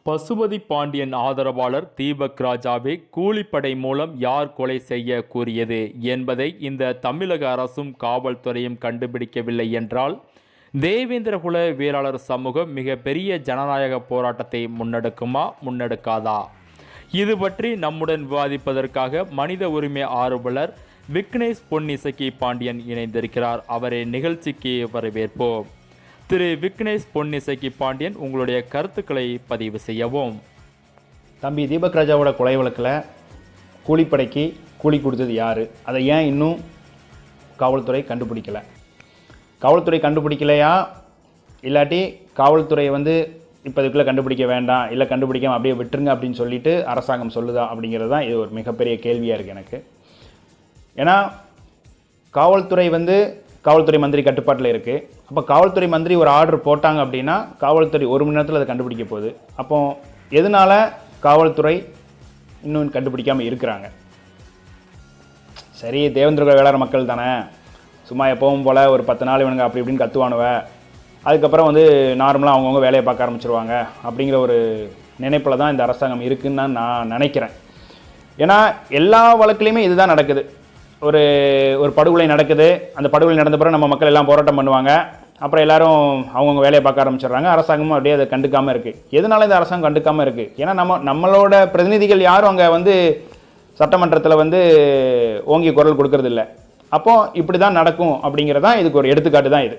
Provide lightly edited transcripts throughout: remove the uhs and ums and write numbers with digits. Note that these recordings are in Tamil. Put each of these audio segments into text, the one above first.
பசுபதி பாண்டியன் ஆதரவாளர் தீபக் ராஜாவை கூலிப்படை மூலம் யார் கொலை செய்ய கூறியது என்பதை இந்த தமிழக அரசும் காவல்துறையும் கண்டுபிடிக்கவில்லை என்றால் தேவேந்திரகுல வேளாளர் சமூகம் மிகப்பெரிய ஜனநாயக போராட்டத்தை முன்னெடுக்காதா? இது பற்றி நம்முடன் விவாதிப்பதற்காக மனித உரிமை ஆர்வலர் விக்னேஷ் பொன்னிசக்கி பாண்டியன் இணைந்திருக்கிறார். அவரை நிகழ்ச்சிக்கு வரவேற்போம். திரு விக்னேஷ் பொன்னிசக்கி பாண்டியன், உங்களுடைய கருத்துக்களை பதிவு செய்யவும். தம்பி, தீபக் ராஜாவோட கொலை வழக்கில் கூலிப்படைக்கு கூலி கொடுத்தது யார்? அதை ஏன் இன்னும் காவல்துறை கண்டுபிடிக்கலை? காவல்துறை கண்டுபிடிக்கலையா, இல்லாட்டி காவல்துறை இப்போ இதுக்குள்ளே கண்டுபிடிக்க வேண்டாம், இல்லை கண்டுபிடிக்காமல் அப்படியே விட்டுருங்க அப்படின்னு சொல்லிட்டு அரசாங்கம் சொல்லுதா அப்படிங்கிறது தான் இது ஒரு மிகப்பெரிய கேள்வியாக இருக்குது எனக்கு. ஏன்னா காவல்துறை மந்திரி கட்டுப்பாட்டில் இருக்குது. அப்போ காவல்துறை மந்திரி ஒரு ஆர்டர் போட்டாங்க அப்படின்னா காவல்துறை 1 மணி நேரத்தில் அதை கண்டுபிடிக்க போகுது. அப்போ எதனால் காவல்துறை இன்னும் கண்டுபிடிக்காமல் இருக்கிறாங்க? சரி, தேவேந்திரகுல வேளாளர் மக்கள் தானே, சும்மா எப்பவும் போல் ஒரு 10 நாள் இவனுங்க அப்படி இப்படின்னு கத்துவானுவ, அதுக்கப்புறம் நார்மலாக அவங்கவுங்க வேலையை பார்க்க ஆரம்பிச்சிருவாங்க அப்படிங்கிற ஒரு நினைப்பில் தான் இந்த அரசாங்கம் இருக்குதுன்னு நான் நினைக்கிறேன். ஏன்னா எல்லா வழக்குலையுமே இதுதான் நடக்குது. ஒரு படுகொலை நடக்குது, அந்த படுகொலை நடந்த பிறகு நம்ம மக்கள் எல்லாம் போராட்டம் பண்ணுவாங்க, அப்புறம் எல்லாரும் அவங்கவுங்க வேலையை பார்க்க ஆரம்பிச்சிடுறாங்க. அரசாங்கமும் அப்படியே அதை கண்டுக்காமல் இருக்குது. எதனால இந்த அரசாங்கம் கண்டுக்காமல் இருக்குது? ஏன்னா நம்மளோட பிரதிநிதிகள் யாரும் அங்கே சட்டமன்றத்தில் ஓங்கி குரல் கொடுக்கறதில்ல. அப்போ இப்படி தான் நடக்கும் அப்படிங்கிறதான் இதுக்கு ஒரு எடுத்துக்காட்டு தான் இது.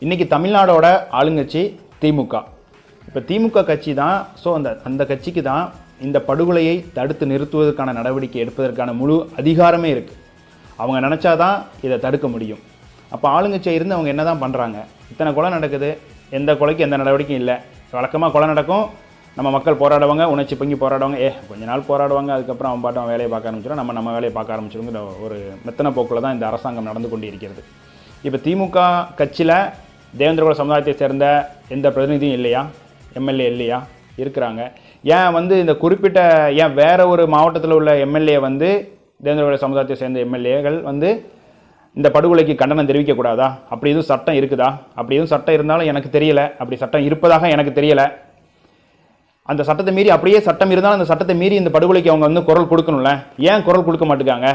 இன்றைக்கி தமிழ்நாடோட ஆளுங்கட்சி திமுக. இப்போ திமுக கட்சி தான். ஸோ அந்த கட்சிக்கு தான் இந்த படுகொலையை தடுத்து நிறுத்துவதற்கான நடவடிக்கை எடுப்பதற்கான முழு அதிகாரமே இருக்குது. அவங்க நினச்சாதான் இதை தடுக்க முடியும். அப்போ ஆளுங்கட்சியாக இருந்து அவங்க என்ன தான் பண்ணுறாங்க? இத்தனை கொலை நடக்குது, எந்த கொலைக்கும் எந்த நடவடிக்கையும் இல்லை. வழக்கமாக கொலை நடக்கும், நம்ம மக்கள் போராடுவாங்க, உணர்ச்சி பொங்கி போராடுவாங்க, கொஞ்ச நாள் போராடுவாங்க, அதுக்கப்புறம் அவன் பாட்டு அவன் வேலையை பார்க்க ஆரம்பிச்சிடும், நம்ம வேலையை பார்க்க ஆரம்பிச்சிடுங்கிற ஒரு மெத்தன போக்கில் தான் இந்த அரசாங்கம் நடந்து கொண்டு இருக்கிறது. இப்போ திமுக கட்சியில் தேவேந்திரகுல சமுதாயத்தை சேர்ந்த எந்த பிரதிநிதியும் இல்லையா? எம்எல்ஏ இல்லையா? இருக்கிறாங்க. ஏன் இந்த குறிப்பிட்ட வேற ஒரு மாவட்டத்தில் உள்ள எம்எல்ஏ தேவேந்திரகுல சமுதாயத்தை சேர்ந்த எம்எல்ஏகள் இந்த படுகொலைக்கு கண்டனம் தெரிவிக்கக்கூடாதா? அப்படி எதுவும் சட்டம் இருக்குதா? அப்படி எதுவும் சட்டம் இருந்தாலும் எனக்கு தெரியலை. அப்படி சட்டம் இருப்பதாக எனக்கு தெரியலை. அந்த சட்டத்தை மீறி, அப்படியே சட்டம் இருந்தாலும் அந்த சட்டத்தை மீறி இந்த படுகொலைக்கு அவங்க குரல் கொடுக்கணும்ல. ஏன் குரல் கொடுக்க மாட்டேங்காங்க?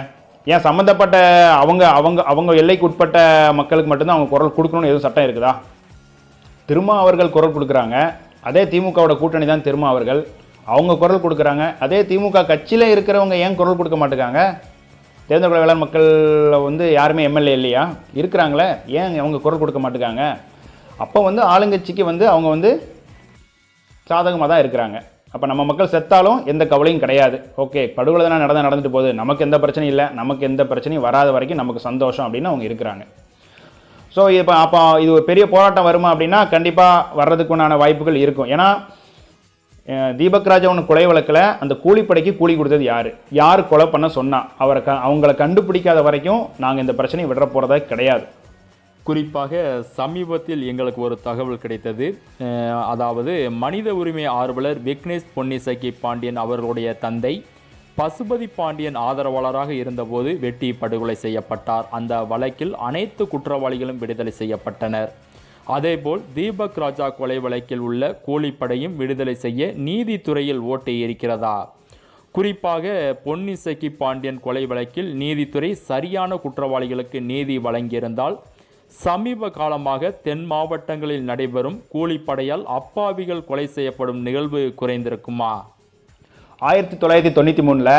ஏன் சம்மந்தப்பட்ட அவங்க எல்லைக்கு உட்பட்ட மக்களுக்கு மட்டும்தான் அவங்க குரல் கொடுக்கணும்னு எதுவும் சட்டம் இருக்குதா? திருமாவர்கள் குரல் கொடுக்குறாங்க. அதே திமுகவோட கூட்டணி தான் திருமாவர்கள். அவங்க குரல் கொடுக்குறாங்க. அதே திமுக கட்சியில் இருக்கிறவங்க ஏன் குரல் கொடுக்க மாட்டேங்காங்க? தேவேந்திரகுல வேளாளர் மக்கள் யாருமே எம்எல்ஏ இல்லையா? இருக்கிறாங்களே, ஏன் அவங்க குரல் கொடுக்க மாட்டேங்காங்க? அப்போ ஆளுங்கட்சிக்கு அவங்க சாதகமாக தான் இருக்கிறாங்க. அப்போ நம்ம மக்கள் செத்தாலும் எந்த கவலையும் கிடையாது. ஓகே, படுகொலை தானே நடந்துட்டு போகுது, நமக்கு எந்த பிரச்சனையும் இல்லை, நமக்கு எந்த பிரச்சனையும் வராத வரைக்கும் நமக்கு சந்தோஷம் அப்படின்னு அவங்க இருக்கிறாங்க. ஸோ அப்போ இது ஒரு பெரிய போராட்டம் வருமா அப்படின்னா கண்டிப்பாக வர்றதுக்குண்டான வாய்ப்புகள் இருக்கும். ஏன்னா தீபக் ராஜாவின் கொலை வழக்கில் அந்த கூலிப்படைக்கு கூலி கொடுத்தது யார் கொலை பண்ண சொன்னால் அவங்கள கண்டுபிடிக்காத வரைக்கும் நாங்கள் இந்த பிரச்சனையை விட போகிறதா கிடையாது. குறிப்பாக சமீபத்தில் எங்களுக்கு ஒரு தகவல் கிடைத்தது. அதாவது மனித உரிமை ஆர்வலர் விக்னேஷ் பொன்னிசக்கி பாண்டியன் அவர்களுடைய தந்தை பசுபதி பாண்டியன் ஆதரவாளராக இருந்தபோது வெட்டி படுகொலை செய்யப்பட்டார். அந்த வழக்கில் அனைத்து குற்றவாளிகளும் விடுதலை செய்யப்பட்டனர். அதேபோல் தீபக் ராஜா கொலை வழக்கில் உள்ள கூலிப்படையும் விடுதலை செய்ய நீதித்துறையில் ஓட்டை இருக்கிறதா? குறிப்பாக பொன்னிசக்கி பாண்டியன் கொலை வழக்கில் நீதித்துறை சரியான குற்றவாளிகளுக்கு நீதி வழங்கியிருந்தால் சமீப காலமாக தென் மாவட்டங்களில் நடைபெறும் கூலிப்படையால் அப்பாவிகள் கொலை செய்யப்படும் நிகழ்வு குறைந்திருக்குமா? 1993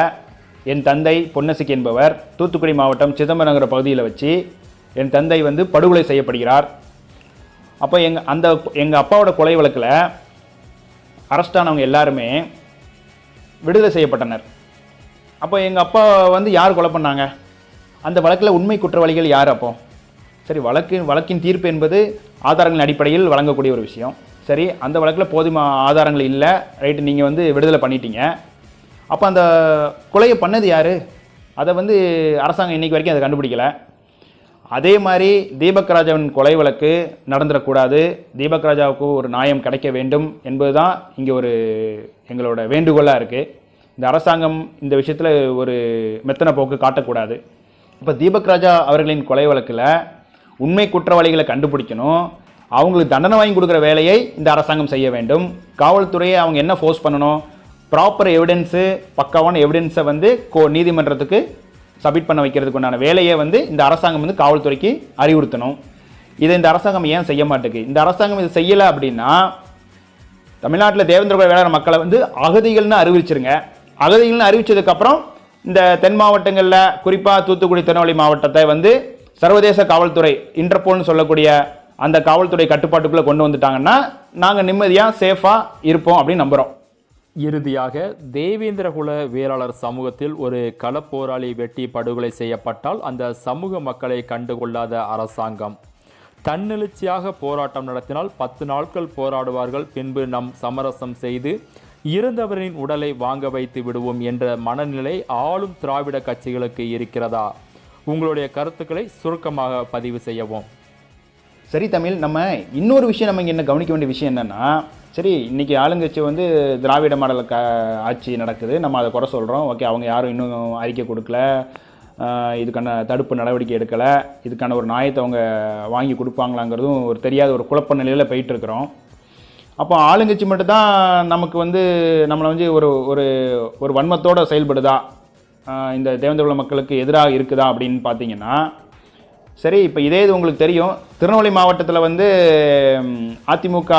என் தந்தை பொன்னிசக்கி என்பவர் தூத்துக்குடி மாவட்டம் சிதம்பரங்கிற பகுதியில் வச்சு என் தந்தை படுகொலை செய்யப்படுகிறார். அப்போ எங்கள் அப்பாவோட கொலை வழக்கில் அரெஸ்டானவங்க எல்லாருமே விடுதலை செய்யப்பட்டனர். அப்போ எங்கள் அப்பா யார் கொலை பண்ணாங்க? அந்த வழக்கில் உண்மை குற்றவாளிகள் யார்? அப்போ சரி, வழக்கின் தீர்ப்பு என்பது ஆதாரங்களின் அடிப்படையில் வழங்கக்கூடிய ஒரு விஷயம். சரி, அந்த வழக்கில் போதுமான ஆதாரங்கள் இல்லை, ரைட்டு, நீங்கள் விடுதலை பண்ணிட்டீங்க. அப்போ அந்த கொலையை பண்ணது யார்? அதை அரசாங்கம் இன்றைக்கு வரைக்கும் அதை கண்டுபிடிக்கலை. அதே மாதிரி தீபக் ராஜாவின் கொலை வழக்கு நடந்துடக்கூடாது, தீபக் ராஜாவுக்கு ஒரு நியாயம் கிடைக்க வேண்டும் என்பது தான் இங்கே எங்களோட வேண்டுகோளாக இருக்குது. இந்த அரசாங்கம் இந்த விஷயத்தில் ஒரு மெத்தன போக்கு காட்டக்கூடாது. இப்போ தீபக் ராஜா அவர்களின் கொலை வழக்கில் உண்மை குற்றவாளிகளை கண்டுபிடிக்கணும். அவங்களுக்கு தண்டனை வாங்கி கொடுக்குற வேலையை இந்த அரசாங்கம் செய்ய வேண்டும். காவல்துறையை அவங்க என்ன ஃபோர்ஸ் பண்ணணும், ப்ராப்பர் எவிடன்ஸு, பக்காவான எவிடன்ஸை வந்து நீதிமன்றத்துக்கு சப்மிட் பண்ண வைக்கிறதுக்கு உண்டான வேலையை வந்து இந்த அரசாங்கம் வந்து காவல்துறைக்கு அறிவுறுத்தணும். இதை இந்த அரசாங்கம் ஏன் செய்ய மாட்டேங்குது? இந்த அரசாங்கம் இதை செய்யலை அப்படின்னா தமிழ்நாட்டில் தேவேந்திர குல வேளாண் மக்களை வந்து அகதிகள்னு அறிவிச்சிருங்க. அகதிகள்னு அறிவிச்சதுக்கப்புறம் இந்த தென் மாவட்டங்களில் குறிப்பாக தூத்துக்குடி, திருநெல்வேலி மாவட்டத்தை வந்து சர்வதேச காவல்துறை இன்டர்போல்னு சொல்லக்கூடிய அந்த காவல்துறை கட்டுப்பாட்டுக்குள்ளே கொண்டு வந்துட்டாங்கன்னா நாங்கள் நிம்மதியாக சேஃபாக இருப்போம் அப்படின்னு நம்புகிறோம். இறுதியாக, தேவேந்திரகுல வேளாளர் சமூகத்தில் ஒரு களப்போராளி வெட்டி படுகொலை செய்யப்பட்டால் அந்த சமூக மக்களை கண்டுகொள்ளாத அரசாங்கம் தன்னெழுச்சியாக போராட்டம் நடத்தினால் 10 நாட்கள் போராடுவார்கள், பின்பு நம் சமரசம் செய்து இறந்தவரின் உடலை வாங்க வைத்து விடுவோம் என்ற மனநிலை ஆளும் திராவிட கட்சிகளுக்கு இருக்கிறதா? உங்களுடைய கருத்துக்களை சுருக்கமாக பதிவு செய்யவும். சரி தமிழ், நம்ம இன்னொரு விஷயம் நம்ம இங்கே என்ன கவனிக்க வேண்டிய விஷயம் என்னென்னா, சரி இன்றைக்கி ஆளுங்கட்சி வந்து திராவிட மாடல் ஆட்சி நடக்குது, நம்ம அதை குறை சொல்கிறோம். ஓகே, அவங்க யாரும் இன்னும் அறிக்கை கொடுக்கல, இதுக்கான தடுப்பு நடவடிக்கை எடுக்கலை, இதுக்கான ஒரு நியாயத்தை அவங்க வாங்கி கொடுப்பாங்களாங்கிறதும் ஒரு தெரியாத ஒரு குழப்ப நிலையில் போயிட்டுருக்குறோம். அப்போ ஆளுங்கட்சி மட்டும்தான் நமக்கு வந்து நம்மளை வந்து ஒரு ஒரு ஒரு வன்மத்தோடு செயல்படுதா, இந்த தேவேந்திர குல மக்களுக்கு எதிராக இருக்குதா அப்படின்னு பார்த்தீங்கன்னா, சரி இப்போ இதே இது உங்களுக்கு தெரியும், திருநெல்வேலி மாவட்டத்தில் வந்து அதிமுக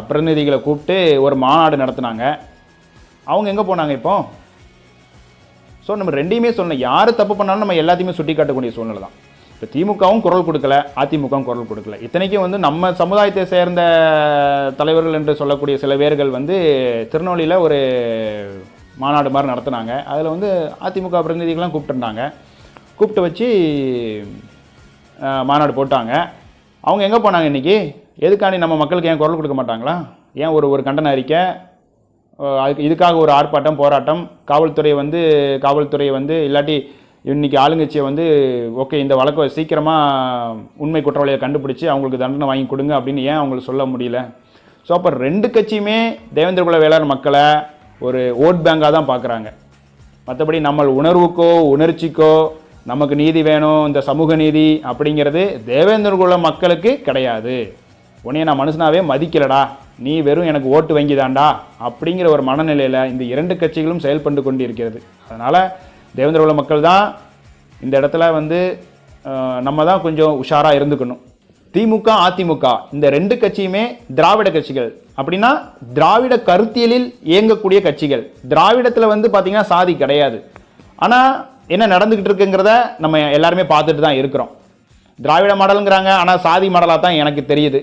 பிரதிநிதிகளை கூப்பிட்டு ஒரு மாநாடு நடத்தினாங்க. அவங்க எங்கே போனாங்க இப்போ? ஸோ நம்ம ரெண்டையுமே சொல்லணும், யார் தப்பு பண்ணாலும் நம்ம எல்லாத்தையுமே சுட்டி காட்டக்கூடிய சூழ்நிலை தான். இப்போ திமுகவும் குரல் கொடுக்கல, அதிமுகவும் குரல் கொடுக்கல. இத்தனைக்கும் வந்து நம்ம சமுதாயத்தை சேர்ந்த தலைவர்கள் என்று சொல்லக்கூடிய சில பேர்கள் வந்து திருநெல்வேலியில் ஒரு மாநாடு மாதிரி நடத்தினாங்க. அதில் வந்து அதிமுக பிரதிநிதிகள்லாம் கூப்பிட்டுருந்தாங்க. கூப்பிட்டு வச்சு மாநாடு போட்டாங்க. அவங்க எங்கே போனாங்க இன்றைக்கி? எதுக்காண்டி நம்ம மக்களுக்கு ஏன் குரல் கொடுக்க மாட்டாங்களா? ஏன் ஒரு கண்டன அறிக்கை, அதுக்கு இதுக்காக ஒரு ஆர்ப்பாட்டம், போராட்டம், காவல்துறையை வந்து இல்லாட்டி இன்றைக்கி ஆளுங்கட்சியை வந்து ஓகே இந்த வழக்கை சீக்கிரமாக உண்மை குற்றவாளியை கண்டுபிடிச்சி அவங்களுக்கு தண்டனை வாங்கி கொடுங்க அப்படின்னு ஏன் அவங்களுக்கு சொல்ல முடியல? ஸோ அப்போ ரெண்டு கட்சியுமே தேவேந்திர குல வேளாண் மக்களை ஒரு ஓட் பேங்காக தான் பார்க்குறாங்க. மற்றபடி நம்ம உணர்வுக்கோ உணர்ச்சிக்கோ நமக்கு நீதி வேணும், இந்த சமூக நீதி அப்படிங்கிறது தேவேந்திர குல மக்களுக்கு கிடையாது. உன்னைய நான் மனுஷனாவே மதிக்கலடா, நீ வெறும் எனக்கு ஓட்டு வங்கிதாண்டா அப்படிங்கிற ஒரு மனநிலையில் இந்த இரண்டு கட்சிகளும் செயல்பட்டு கொண்டு இருக்கிறது. அதனால் தேவேந்திர குல மக்கள் தான் இந்த இடத்துல வந்து நம்ம தான் கொஞ்சம் உஷாராக இருந்துக்கணும். திமுக, அதிமுக இந்த ரெண்டு கட்சியுமே திராவிட கட்சிகள். அப்படின்னா திராவிட கருத்தியலில் இயங்கக்கூடிய கட்சிகள். திராவிடத்தில் வந்து பார்த்திங்கன்னா சாதி கிடையாது. ஆனால் என்ன நடந்துக்கிட்டு இருக்குங்கிறத நம்ம எல்லாருமே பார்த்துட்டு தான் இருக்கிறோம். திராவிட மாடலுங்கிறாங்க, ஆனால் சாதி மாடலாக தான் எனக்கு தெரியுது.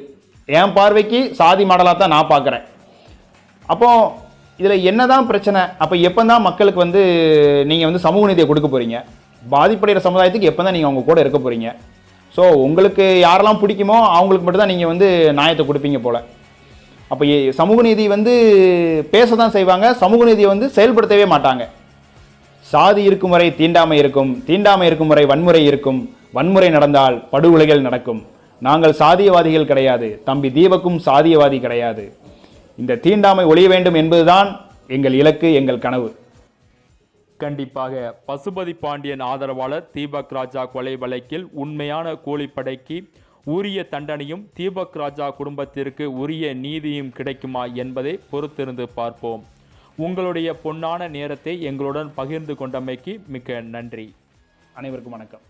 என் பார்வைக்கு சாதி மாடலாக தான் நான் பார்க்குறேன். அப்போது இதில் என்ன தான் பிரச்சனை? அப்போ எப்போ தான் மக்களுக்கு வந்து நீங்கள் வந்து சமூக நீதியை கொடுக்க போகிறீங்க? பாதிப்படைகிற சமுதாயத்துக்கு எப்போ தான் நீங்கள் அவங்க கூட இருக்க போகிறீங்க? ஸோ உங்களுக்கு யாரெல்லாம் பிடிக்குமோ அவங்களுக்கு மட்டும் தான் நீங்கள் வந்து நியாயத்தை கொடுப்பீங்க போல். அப்போ சமூக நீதி வந்து பேச தான் செய்வாங்க, சமூக நீதியை வந்து செயல்படுத்தவே மாட்டாங்க. சாதி இருக்கும் வரை தீண்டாமை இருக்கும், தீண்டாமை இருக்கும் வரை வன்முறை இருக்கும், வன்முறை நடந்தால் படுகொலைகள் நடக்கும். நாங்கள் சாதியவாதிகள் கிடையாது, தம்பி தீபக்கும் சாதியவாதி கிடையாது. இந்த தீண்டாமை ஒழிய வேண்டும் என்பதுதான் எங்கள் இலக்கு, எங்கள் கனவு. கண்டிப்பாக பசுபதி பாண்டியன் ஆதரவாளர் தீபக் ராஜா கொலை வழக்கில் உண்மையான கூலிப்படைக்கு உரிய தண்டனையும் தீபக் ராஜா குடும்பத்திற்கு உரிய நீதியும் கிடைக்குமா என்பதை பொறுத்திருந்து பார்ப்போம். உங்களுடைய பொன்னான நேரத்தை எங்களுடன் பகிர்ந்து கொண்டமைக்கு மிக்க நன்றி. அனைவருக்கும் வணக்கம்.